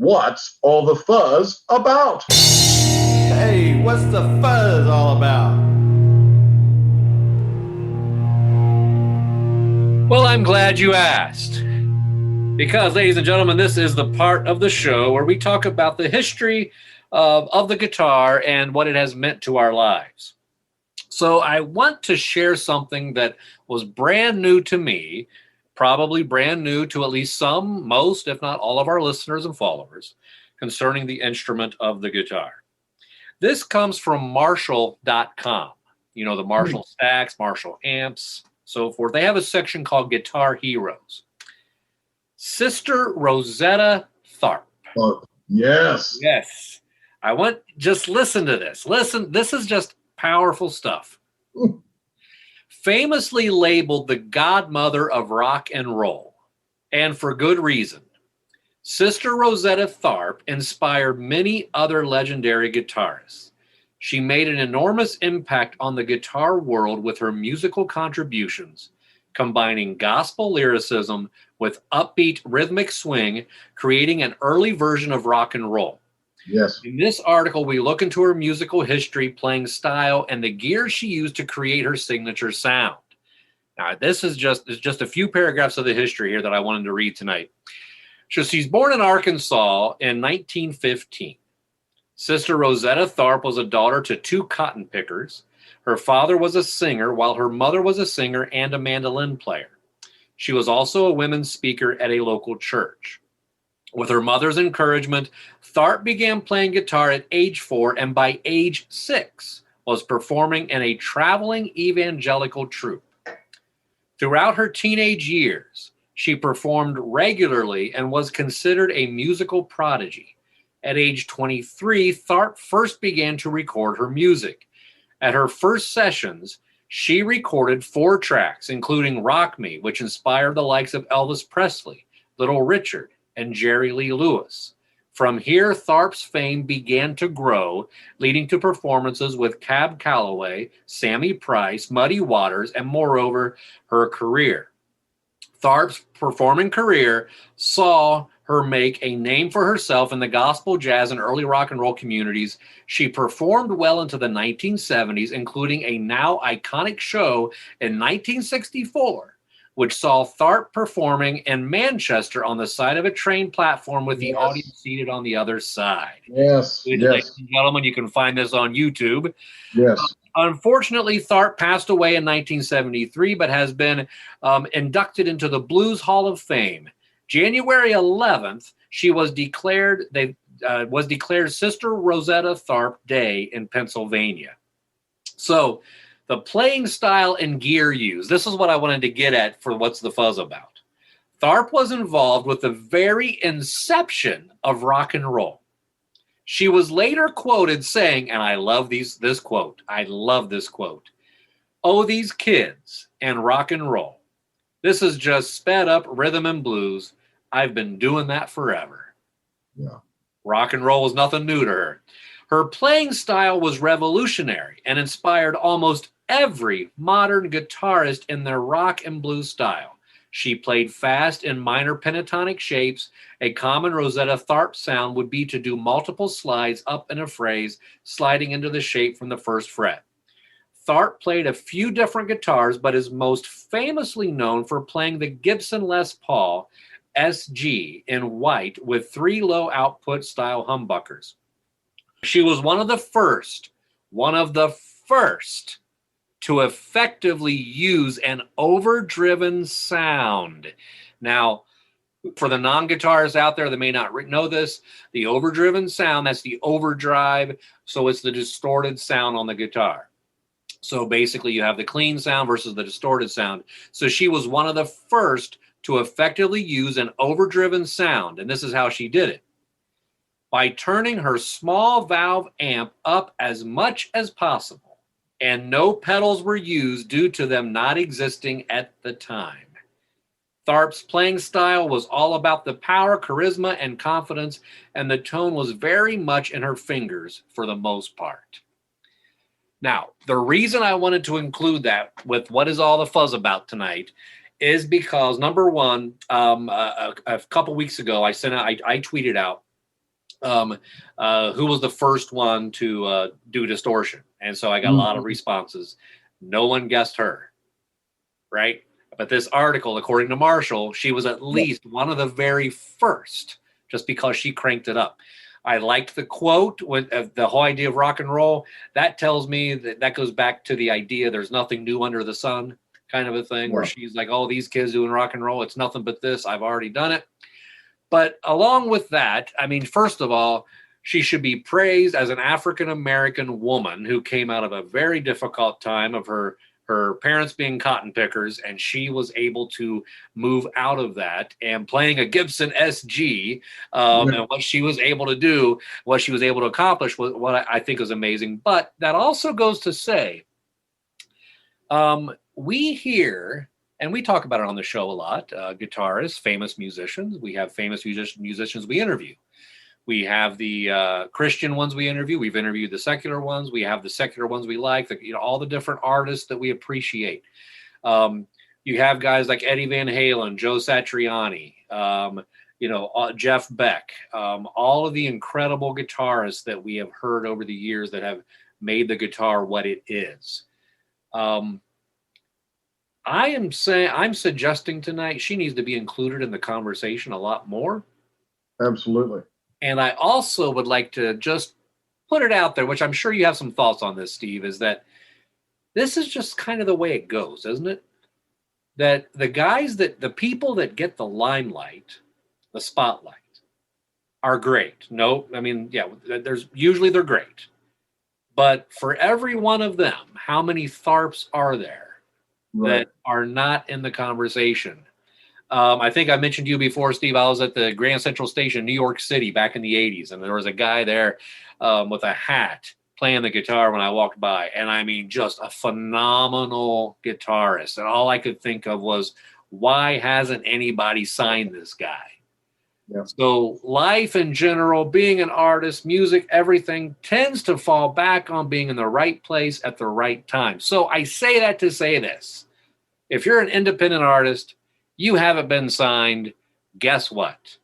What's all the fuzz about? Hey, what's the fuzz all about? Well, I'm glad you asked. Because, ladies and gentlemen, this is the part of the show where we talk about the history of the guitar and what it has meant to our lives. So I want to share something that was brand new to me, probably brand new to at least some, most, if not all of our listeners and followers, concerning the instrument of the guitar. This comes from Marshall.com. You know, the Marshall stacks, Marshall amps, so forth. They have a section called Guitar Heroes. Sister Rosetta Tharp. Oh, yes. Yes. Just listen to this. Listen, this is just powerful stuff. Famously labeled the godmother of rock and roll, and for good reason. Sister Rosetta Tharp inspired many other legendary guitarists. She made an enormous impact on the guitar world with her musical contributions, combining gospel lyricism with upbeat rhythmic swing, creating an early version of rock and roll. Yes. In this article, we look into her musical history, playing style, and the gear she used to create her signature sound. Now, this is just a few paragraphs of the history here that I wanted to read tonight. So she's born in Arkansas in 1915. Sister Rosetta Tharp was a daughter to two cotton pickers. Her father was a singer, while her mother was a singer and a mandolin player. She was also a women's speaker at a local church. With her mother's encouragement, Tharp began playing guitar at age 4 and by age 6 was performing in a traveling evangelical troupe. Throughout her teenage years, she performed regularly and was considered a musical prodigy. At age 23, Tharp first began to record her music. At her first sessions, she recorded 4 tracks, including Rock Me, which inspired the likes of Elvis Presley, Little Richard, and Jerry Lee Lewis. From here, Tharp's fame began to grow, leading to performances with Cab Calloway, Sammy Price, Muddy Waters, and moreover, her career. Tharp's performing career saw her make a name for herself in the gospel, jazz, and early rock and roll communities. She performed well into the 1970s, including a now iconic show in 1964, which saw Tharp performing in Manchester on the side of a train platform with the audience seated on the other side. Yes. Ladies and gentlemen, you can find this on YouTube. Yes. Unfortunately, Tharp passed away in 1973, but has been inducted into the Blues Hall of Fame. January 11th, she was declared Sister Rosetta Tharp Day in Pennsylvania. So, the playing style and gear used. This is what I wanted to get at for What's the Fuzz About. Tharp was involved with the very inception of rock and roll. She was later quoted saying, and I love this quote. I love this quote. "Oh, these kids and rock and roll. This is just sped up rhythm and blues. I've been doing that forever." Yeah. Rock and roll was nothing new to her. Her playing style was revolutionary and inspired almost every modern guitarist in their rock and blues style. She played fast in minor pentatonic shapes. A common Rosetta Tharp sound would be to do multiple slides up in a phrase, sliding into the shape from the first fret. Tharp played a few different guitars, but is most famously known for playing the Gibson Les Paul SG in white with 3 low output style humbuckers. She was one of the first to effectively use an overdriven sound. Now, for the non-guitarists out there that may not know this, the overdriven sound, that's the overdrive, so it's the distorted sound on the guitar. So basically you have the clean sound versus the distorted sound. So she was one of the first to effectively use an overdriven sound, and this is how she did it. By turning her small valve amp up as much as possible, and no pedals were used due to them not existing at the time. Tharp's playing style was all about the power, charisma, and confidence, and the tone was very much in her fingers for the most part. Now, the reason I wanted to include that with what is all the fuzz about tonight is because, number one, a couple weeks ago, I tweeted out who was the first one to do distortion. And so I got a lot of responses. No one guessed her, right? But this article, according to Marshall, she was at least one of the very first, just because she cranked it up. I liked the quote with the whole idea of rock and roll. That tells me that goes back to the idea there's nothing new under the sun kind of a thing, where she's like, oh, these kids doing rock and roll, it's nothing but this. I've already done it. But along with that, I mean, first of all, she should be praised as an African-American woman who came out of a very difficult time of her parents being cotton pickers, and she was able to move out of that and playing a Gibson SG, and what she was able to do, what she was able to accomplish, was what I think was amazing. But that also goes to say, we hear, and we talk about it on the show a lot, guitarists, famous musicians. We have famous musicians we interview. We have the Christian ones we interview. We've interviewed the secular ones. We have the secular ones we like, all the different artists that we appreciate. You have guys like Eddie Van Halen, Joe Satriani, Jeff Beck, all of the incredible guitarists that we have heard over the years that have made the guitar what it is. I'm suggesting tonight she needs to be included in the conversation a lot more. Absolutely. And I also would like to just put it out there, which I'm sure you have some thoughts on this, Steve, is that this is just kind of the way it goes, isn't it? That the people that get the limelight, the spotlight, are great. No, I mean, yeah, they're great. But for every one of them, how many Tharps are there that are not in the conversation? I think I mentioned to you before, Steve, I was at the Grand Central Station, New York City, back in the 80s. And there was a guy there with a hat playing the guitar when I walked by. And I mean, just a phenomenal guitarist. And all I could think of was, why hasn't anybody signed this guy? Yeah. So life in general, being an artist, music, everything tends to fall back on being in the right place at the right time. So I say that to say this. If you're an independent artist, you haven't been signed, guess what?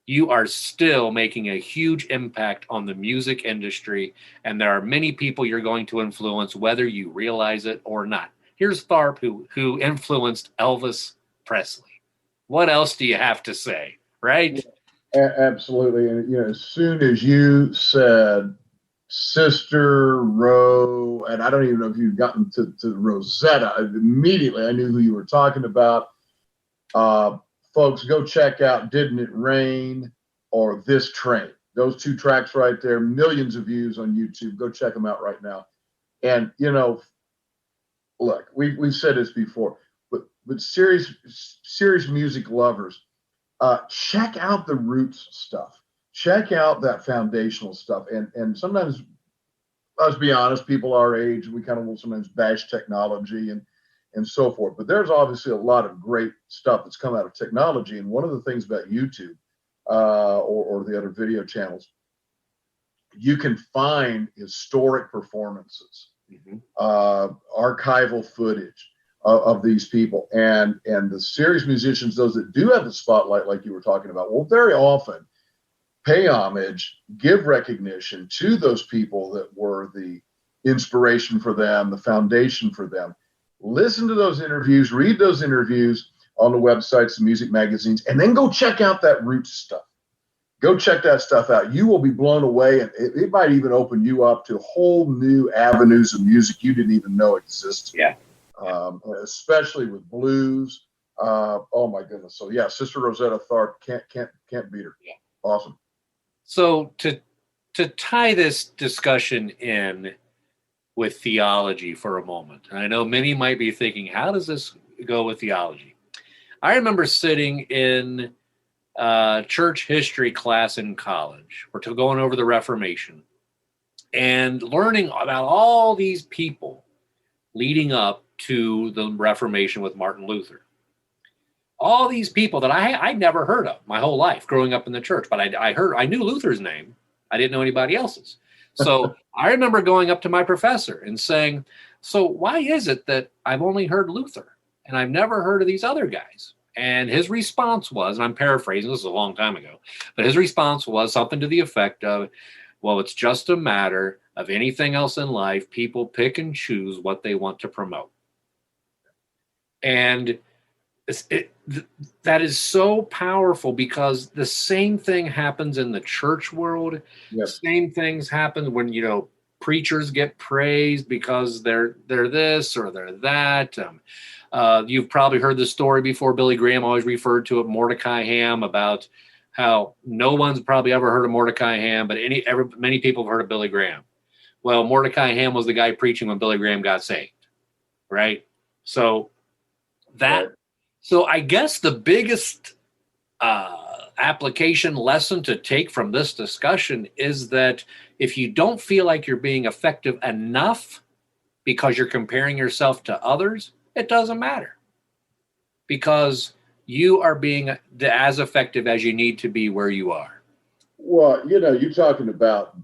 You are still making a huge impact on the music industry, and there are many people you're going to influence, whether you realize it or not. Here's Tharp, who influenced Elvis Presley. What else do you have to say, right? Absolutely. And as soon as you said Sister Ro, and I don't even know if you've gotten to Rosetta, immediately I knew who you were talking about. Folks, go check out Didn't It Rain or This Train. Those two tracks right there, millions of views on YouTube. Go check them out right now. And, look, we've said this before, but serious music lovers, check out the roots stuff. Check out that foundational stuff. And sometimes, let's be honest, people our age, we kind of will sometimes bash technology and so forth. But there's obviously a lot of great stuff that's come out of technology. And one of the things about YouTube or the other video channels, you can find historic performances, archival footage of these people. And the serious musicians, those that do have the spotlight, like you were talking about, will very often pay homage, give recognition to those people that were the inspiration for them, the foundation for them. Listen to those interviews, read those interviews on the websites, the music magazines, and then go check out that roots stuff. Go check that stuff out. You will be blown away, and it might even open you up to whole new avenues of music you didn't even know existed. Yeah. Especially with blues. Oh my goodness. So yeah, Sister Rosetta Tharp, can't beat her. Yeah. Awesome. So to tie this discussion in with theology for a moment. And I know many might be thinking, how does this go with theology? I remember sitting in church history class in college. We're going over the Reformation and learning about all these people leading up to the Reformation with Martin Luther. All these people that I'd never heard of my whole life growing up in the church, but I knew Luther's name. I didn't know anybody else's. So I remember going up to my professor and saying, so why is it that I've only heard Luther and I've never heard of these other guys? And his response was, and I'm paraphrasing, this is a long time ago, but his response was something to the effect of, well, it's just a matter of anything else in life. People pick and choose what they want to promote. And that is so powerful, because the same thing happens in the church world. Yes. Same things happen when, preachers get praised because they're this or they're that. You've probably heard the story before. Billy Graham always referred to it, Mordecai Ham, about how no one's probably ever heard of Mordecai Ham, but many people have heard of Billy Graham. Well, Mordecai Ham was the guy preaching when Billy Graham got saved, right? So I guess the biggest application lesson to take from this discussion is that if you don't feel like you're being effective enough because you're comparing yourself to others, it doesn't matter, because you are being as effective as you need to be where you are. Well, you're talking about,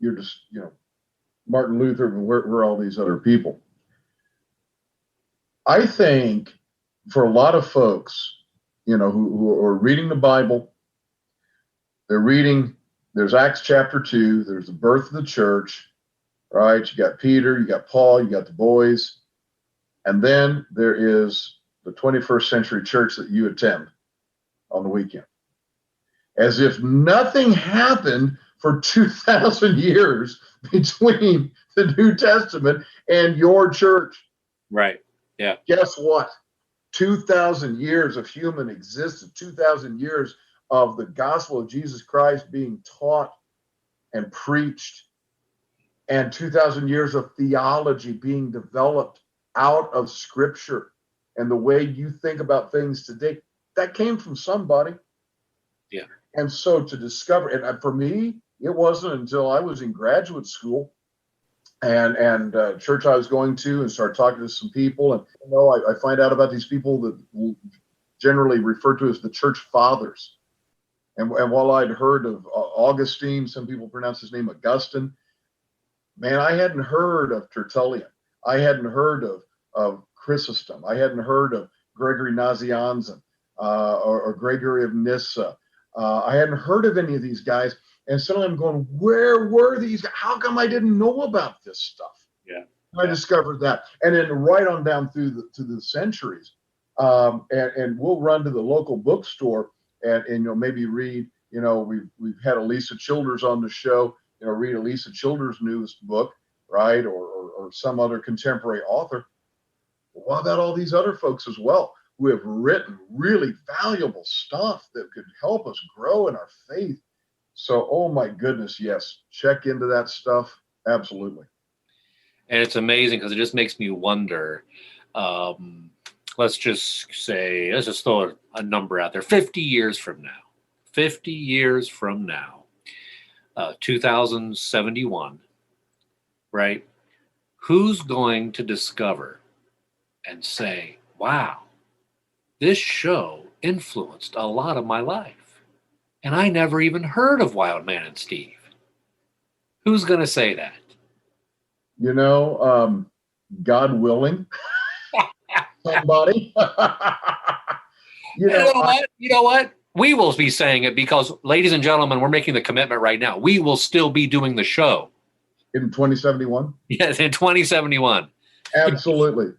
you're just, Martin Luther and we're all these other people. I think for a lot of folks, who are reading the Bible, they're reading, there's Acts chapter 2, there's the birth of the church, right? You got Peter, you got Paul, you got the boys, and then there is the 21st century church that you attend on the weekend. As if nothing happened for 2,000 years between the New Testament and your church. Right. Yeah. Guess what? 2,000 years of human existence, 2,000 years of the gospel of Jesus Christ being taught and preached, and 2,000 years of theology being developed out of Scripture, and the way you think about things today, that came from somebody. Yeah. And so to discover, and for me, it wasn't until I was in graduate school and church I was going to, and started talking to some people, and I find out about these people that generally referred to as the church fathers. And while I'd heard of Augustine, some people pronounce his name Augustine, man, I hadn't heard of Tertullian. I hadn't heard of Chrysostom. I hadn't heard of Gregory Nazianzen or Gregory of Nyssa. I hadn't heard of any of these guys. And suddenly I'm going, where were these guys? How come I didn't know about this stuff? Yeah. I discovered that. And then right on down through the centuries. And we'll run to the local bookstore and maybe read, we've had Elisa Childers on the show, read Elisa Childers' newest book, right? Or some other contemporary author. What about all these other folks as well who have written really valuable stuff that could help us grow in our faith? So, oh my goodness, yes, check into that stuff. Absolutely. And it's amazing because it just makes me wonder, let's just throw a number out there, 50 years from now, 2071, right? Who's going to discover and say, wow, this show influenced a lot of my life, and I never even heard of Wild Man and Steve? Who's going to say that? God willing, somebody. You know what? We will be saying it because, ladies and gentlemen, we're making the commitment right now. We will still be doing the show. In 2071? Yes, in 2071. Absolutely.